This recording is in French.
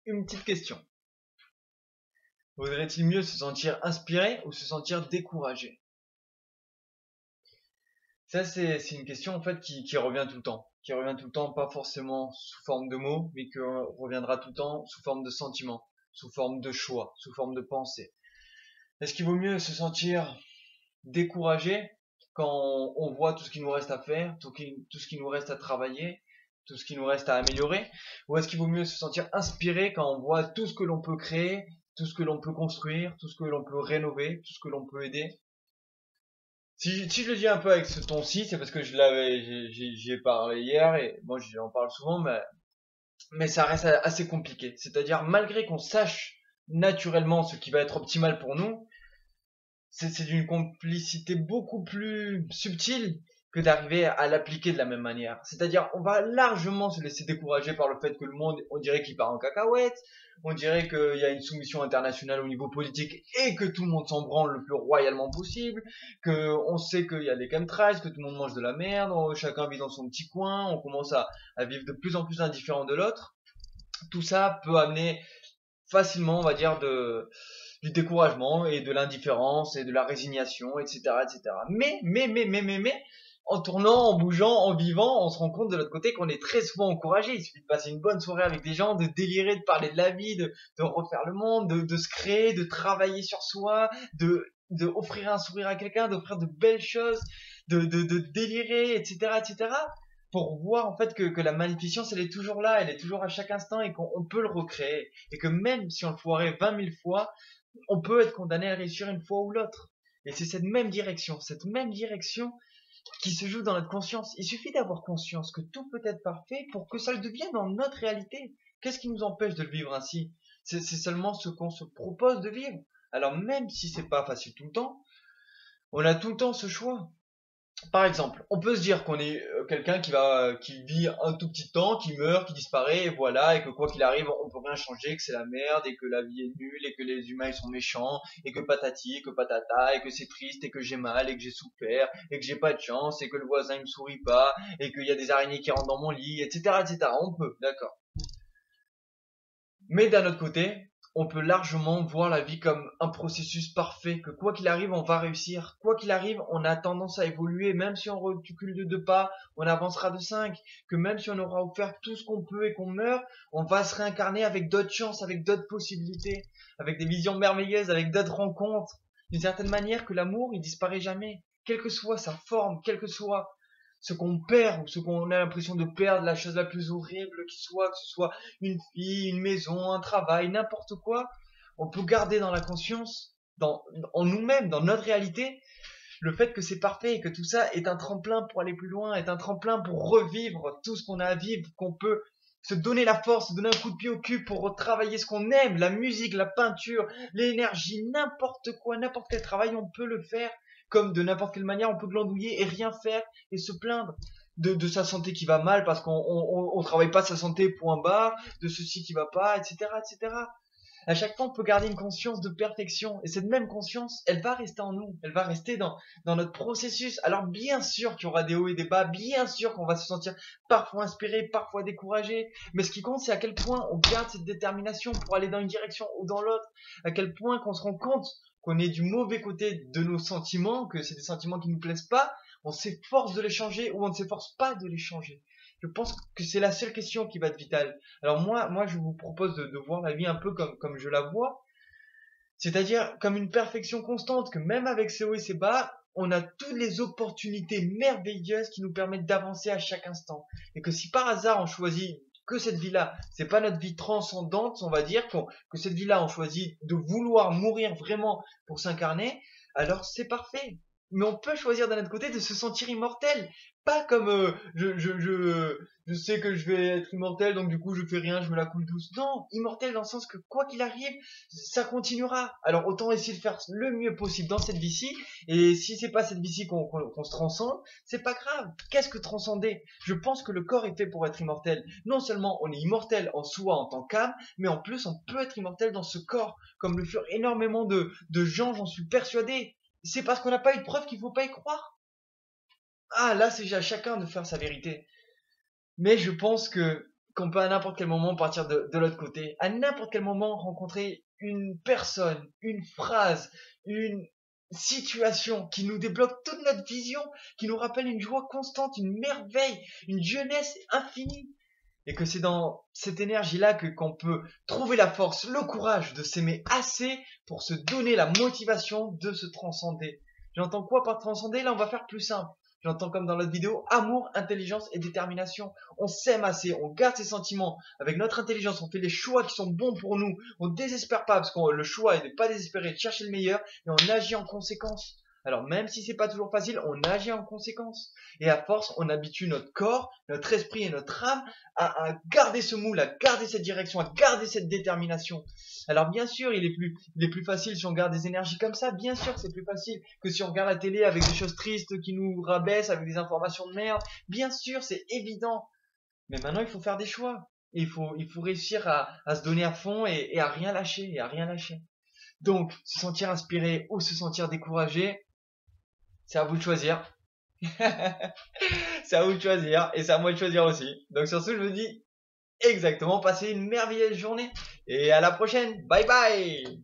Une petite question. Vaudrait-il mieux se sentir inspiré ou se sentir découragé? Ça, c'est une question en fait qui revient tout le temps. Qui revient tout le temps, pas forcément sous forme de mots, mais qui reviendra tout le temps sous forme de sentiments, sous forme de choix, sous forme de pensée. Est-ce qu'il vaut mieux se sentir découragé quand on voit tout ce qu'il nous reste à faire, tout ce qui nous reste à travailler, tout ce qui nous reste à améliorer, ou est-ce qu'il vaut mieux se sentir inspiré quand on voit tout ce que l'on peut créer, tout ce que l'on peut construire, tout ce que l'on peut rénover, tout ce que l'on peut aider? Si je le dis un peu avec ce ton-ci, c'est parce que j'y ai parlé hier et moi j'en parle souvent, mais ça reste assez compliqué. C'est-à-dire, malgré qu'on sache naturellement ce qui va être optimal pour nous, c'est d'une complicité beaucoup plus subtile que d'arriver à l'appliquer de la même manière. C'est-à-dire, on va largement se laisser décourager par le fait que le monde, on dirait qu'il part en cacahuète, on dirait qu'il y a une soumission internationale au niveau politique et que tout le monde s'en branle le plus royalement possible, que on sait qu'il y a les chemtrails, que tout le monde mange de la merde, chacun vit dans son petit coin, on commence à vivre de plus en plus indifférent de l'autre. Tout ça peut amener facilement, on va dire, du découragement et de l'indifférence et de la résignation, etc., etc. Mais, en tournant, en bougeant, en vivant, on se rend compte de l'autre côté qu'on est très souvent encouragé. Il suffit de passer une bonne soirée avec des gens, de délirer, de parler de la vie, de refaire le monde, de se créer, de travailler sur soi, de offrir un sourire à quelqu'un, d'offrir de belles choses, de délirer, etc., etc. Pour voir en fait que la magnificence elle est toujours là, elle est toujours à chaque instant et qu'on peut le recréer. Et que même si on le foirait 20 000 fois, on peut être condamné à réussir une fois ou l'autre. Et c'est cette même direction qui se joue dans notre conscience. Il suffit d'avoir conscience que tout peut être parfait pour que ça le devienne dans notre réalité. Qu'est-ce qui nous empêche de le vivre ainsi? C'est seulement ce qu'on se propose de vivre. Alors même si c'est pas facile tout le temps, on a tout le temps ce choix. Par exemple, on peut se dire qu'on est quelqu'un qui vit un tout petit temps, qui meurt, qui disparaît, et voilà, et que quoi qu'il arrive, on peut rien changer, que c'est la merde, et que la vie est nulle, et que les humains ils sont méchants, et que patati, et que patata, et que c'est triste, et que j'ai mal, et que j'ai souffert, et que j'ai pas de chance, et que le voisin il me sourit pas, et qu'il y a des araignées qui rentrent dans mon lit, etc., etc. On peut, d'accord. Mais d'un autre côté, on peut largement voir la vie comme un processus parfait, que quoi qu'il arrive, on va réussir. Quoi qu'il arrive, on a tendance à évoluer, même si on recule de 2 pas, on avancera de 5. Que même si on aura offert tout ce qu'on peut et qu'on meurt, on va se réincarner avec d'autres chances, avec d'autres possibilités, avec des visions merveilleuses, avec d'autres rencontres. D'une certaine manière, que l'amour, il disparaît jamais. Quelle que soit sa forme, quel que soit ce qu'on perd ou ce qu'on a l'impression de perdre, la chose la plus horrible qui soit, que ce soit une fille, une maison, un travail, n'importe quoi, on peut garder dans la conscience, en nous-mêmes, dans notre réalité, le fait que c'est parfait et que tout ça est un tremplin pour aller plus loin, est un tremplin pour revivre tout ce qu'on a à vivre, qu'on peut se donner la force, se donner un coup de pied au cul pour retravailler ce qu'on aime, la musique, la peinture, l'énergie, n'importe quoi, n'importe quel travail, on peut le faire. Comme de n'importe quelle manière, on peut glandouiller et rien faire et se plaindre de sa santé qui va mal parce qu'on travaille pas sa santé, point barre, de ceci qui va pas, etc., etc. À chaque fois, on peut garder une conscience de perfection. Et cette même conscience, elle va rester en nous. Elle va rester dans notre processus. Alors, bien sûr qu'il y aura des hauts et des bas. Bien sûr qu'on va se sentir parfois inspiré, parfois découragé. Mais ce qui compte, c'est à quel point on garde cette détermination pour aller dans une direction ou dans l'autre. À quel point qu'on se rend compte qu'on est du mauvais côté de nos sentiments, que c'est des sentiments qui nous plaisent pas. On s'efforce de les changer ou on ne s'efforce pas de les changer. Je pense que c'est la seule question qui va être vitale. Alors moi, je vous propose de voir la vie un peu comme je la vois, c'est-à-dire comme une perfection constante, que même avec ses hauts et ses bas, on a toutes les opportunités merveilleuses qui nous permettent d'avancer à chaque instant. Et que si par hasard on choisit que cette vie-là, c'est pas notre vie transcendante, on va dire, que cette vie-là, on choisit de vouloir mourir vraiment pour s'incarner, alors c'est parfait. Mais on peut choisir d'un autre côté de se sentir immortel. Pas comme je sais que je vais être immortel, donc du coup je fais rien, je me la coule douce. Non, immortel dans le sens que quoi qu'il arrive, ça continuera. Alors autant essayer de faire le mieux possible dans cette vie-ci, et si c'est pas cette vie-ci qu'on se transcende, c'est pas grave. Qu'est-ce que transcender? Je pense que le corps est fait pour être immortel. Non seulement on est immortel en soi en tant qu'âme, mais en plus on peut être immortel dans ce corps, comme le furent énormément de gens, j'en suis persuadé. C'est parce qu'on n'a pas eu de preuve qu'il faut pas y croire. Ah, là, c'est à chacun de faire sa vérité. Mais je pense que qu'on peut à n'importe quel moment partir de l'autre côté, à n'importe quel moment rencontrer une personne, une phrase, une situation qui nous débloque toute notre vision, qui nous rappelle une joie constante, une merveille, une jeunesse infinie. Et que c'est dans cette énergie-là qu'on peut trouver la force, le courage de s'aimer assez pour se donner la motivation de se transcender. J'entends quoi par transcender? Là, on va faire plus simple. J'entends comme dans l'autre vidéo, amour, intelligence et détermination. On s'aime assez, on garde ses sentiments. Avec notre intelligence, on fait les choix qui sont bons pour nous. On ne désespère pas, parce que le choix est de ne pas désespérer, de chercher le meilleur, et on agit en conséquence. Alors même si c'est pas toujours facile, on agit en conséquence. Et à force, on habitue notre corps, notre esprit et notre âme à garder ce moule, à garder cette direction, à garder cette détermination. Alors bien sûr, il est plus facile si on garde des énergies comme ça. Bien sûr que c'est plus facile que si on regarde la télé avec des choses tristes qui nous rabaissent, avec des informations de merde. Bien sûr, c'est évident. Mais maintenant, il faut faire des choix. Il faut réussir à se donner à fond et à rien lâcher, et à rien lâcher. Donc, se sentir inspiré ou se sentir découragé, c'est à vous de choisir. C'est à vous de choisir et c'est à moi de choisir aussi. Donc sur ce, je vous dis exactement, passez une merveilleuse journée et à la prochaine. Bye bye.